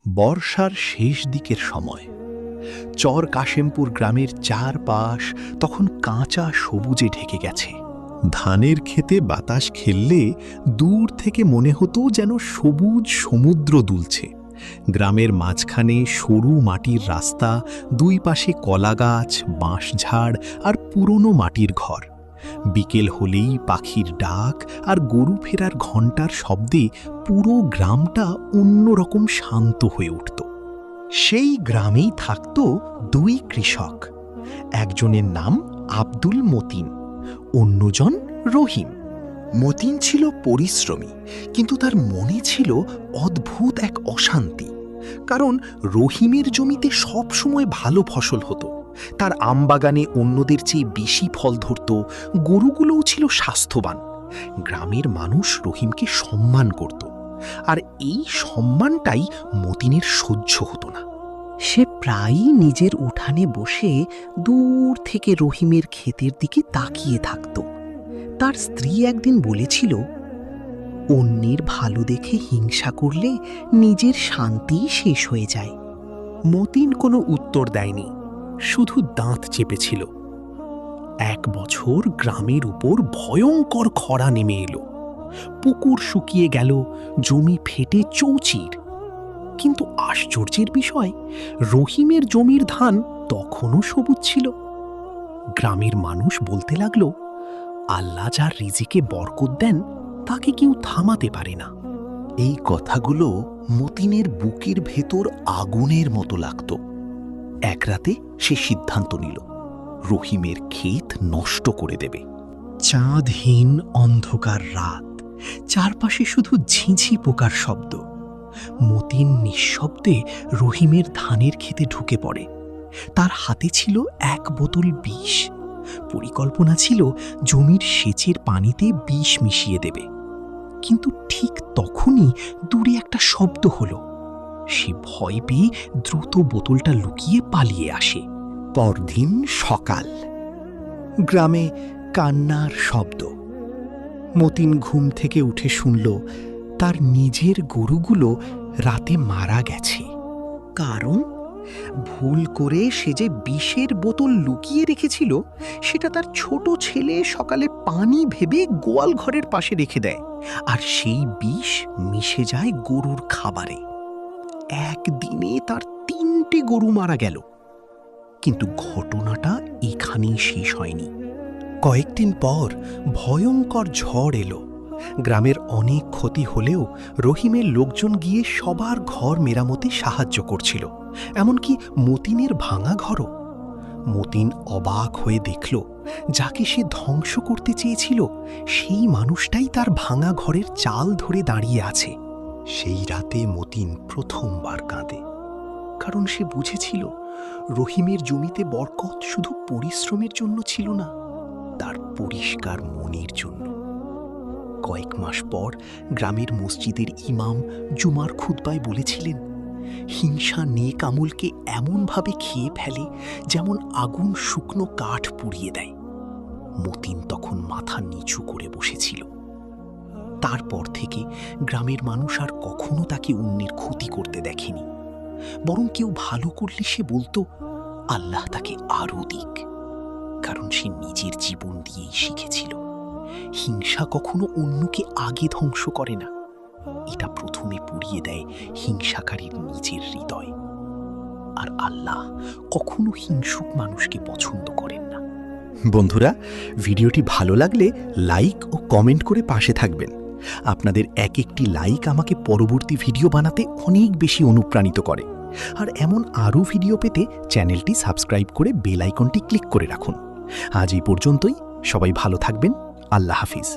বর্ষার শেষ দিকের সময় চর কাশেমপুর গ্রামের চারপাশ তখন কাঁচা সবুজে ঢেকে গেছে। ধানের ক্ষেতে বাতাস খেললে দূর থেকে মনে হতো যেন সবুজ সমুদ্র দুলছে। গ্রামের মাঝখানে সরু মাটির রাস্তা, দুই পাশে কলাগাছ, বাঁশঝাড় আর পুরনো মাটির ঘর। বিকেল হলেই পাখির ডাক আর গরু ফেরার ঘণ্টার শব্দে পুরো গ্রামটা অন্যরকম শান্ত হয়ে উঠত। সেই গ্রামেই থাকত দুই কৃষক, একজনের নাম আব্দুল মতিন, অন্যজন রহিম। মতিন ছিল পরিশ্রমী, কিন্তু তার মনে ছিল অদ্ভুত এক অশান্তি। কারণ রহিমের জমিতে সবসময় ভালো ফসল হতো, তার আমবাগানে অন্যদের চেয়ে বেশি ফল ধরত, গরুগুলোও ছিল স্বাস্থ্যবান। গ্রামের মানুষ রহিমকে সম্মান করত, আর এই সম্মানটাই মতিনের সহ্য হতো না। সে প্রায়ই নিজের উঠানে বসে দূর থেকে রহিমের ক্ষেতের দিকে তাকিয়ে থাকত। তার স্ত্রী একদিন বলেছিল, অন্যের ভালো দেখে হিংসা করলে নিজের শান্তি শেষ হয়ে যায়। মতিন কোনো উত্তর দেয়নি, শুধু দাঁত চেপেছিল। এক বছর গ্রামের উপর ভয়ঙ্কর খরা নেমে এলো। পুকুর শুকিয়ে গেল, জমি ফেটে চৌচির। কিন্তু আশ্চর্যের বিষয়, রহিমের জমির ধান তখনও সবুজ ছিল। গ্রামের মানুষ বলতে লাগলো, আল্লাহ যার রিজিকে বরকত দেন তাকে কেউ থামাতে পারে না। এই কথাগুলো মতিনের বুকের ভেতর আগুনের মতো লাগত। এক রাতে সে সিদ্ধান্ত নিল, রহিমের ক্ষেত নষ্ট করে দেবে। চাঁদহীন অন্ধকার রাত, চারপাশে শুধু ঝিঁঝি পোকার শব্দ। মতিন নিঃশব্দে রহিমের ধানের ক্ষেতে ঢুকে পড়ে। তার হাতে ছিল এক বোতল বিষ। পরিকল্পনা ছিল জমির সেচের পানিতে বিষ মিশিয়ে দেবে। কিন্তু ঠিক তখনই দূরে একটা শব্দ হলো। সে ভয় পেয়ে দ্রুত বোতলটা লুকিয়ে পালিয়ে আসে। পরদিন সকাল, গ্রামে কান্নার শব্দ। মতিন ঘুম থেকে উঠে শুনল তার নিজের গরুগুলো রাতে মারা গেছে। কারণ ভুল করে সে যে বিষের বোতল লুকিয়ে রেখেছিল, সেটা তার ছোট ছেলে সকালে পানি ভেবে গোয়াল ঘরের পাশে রেখে দেয়, আর সেই বিষ মিশে যায় গরুর খাবারে। একদিনে তার 3টে গরু মারা গেল। কিন্তু ঘটনাটা এখানেই শেষ হয়নি। কয়েকদিন পর ভয়ঙ্কর ঝড় এলো। গ্রামের অনেক ক্ষতি হলেও রহিমের লোকজন গিয়ে সবার ঘর মেরামতে সাহায্য করছিল, এমনকি মতিনের ভাঙা ঘরও। মতিন অবাক হয়ে দেখল, যাকে সে ধ্বংস করতে চেয়েছিল সেই মানুষটাই তার ভাঙা ঘরের চাল ধরে দাঁড়িয়ে আছে। সেই রাতে মতিন প্রথমবার কাঁদে, কারণ সে বুঝেছিল রহিমের জমিতে বরকত শুধু পরিশ্রমের জন্য ছিল না, তার পরিষ্কার মনের জন্য। কয়েক মাস পর গ্রামের মসজিদের ইমাম জুমার খুতবায় বলেছিলেন, হিংসা নেক আমলকে এমনভাবে খেয়ে ফেলে যেমন আগুন শুকনো কাঠ পুড়িয়ে দেয়। মতিন তখন মাথা নিচু করে বসেছিল। তারপর থেকে গ্রামের মানুষ আর কখনো তাকে অন্যের ক্ষতি করতে দেখেনি, বরং কেউ ভালো করলে সে বলতো, আল্লাহ তাকে আরও দিক। কারণ সে নিজের জীবন দিয়েই শিখেছিল, হিংসা কখনো অন্যকে আগে ধ্বংস করে না, এটা প্রথমে পুড়িয়ে দেয় হিংসাকারীর নিজের হৃদয়। আর আল্লাহ কখনো হিংসুক মানুষকে পছন্দ করেন না। বন্ধুরা, ভিডিওটি ভালো লাগলে লাইক ও কমেন্ট করে পাশে থাকবেন। আপনাদের এক একটি লাইক আমাকে পরবর্তী ভিডিও বানাতে অনেক বেশি অনুপ্রাণিত করে। আর এমন আরও ভিডিও পেতে চ্যানেলটি সাবস্ক্রাইব করে বেল আইকনটি ক্লিক করে রাখুন। আজ এই পর্যন্তই। সবাই ভালো থাকবেন। আল্লাহ হাফিজ।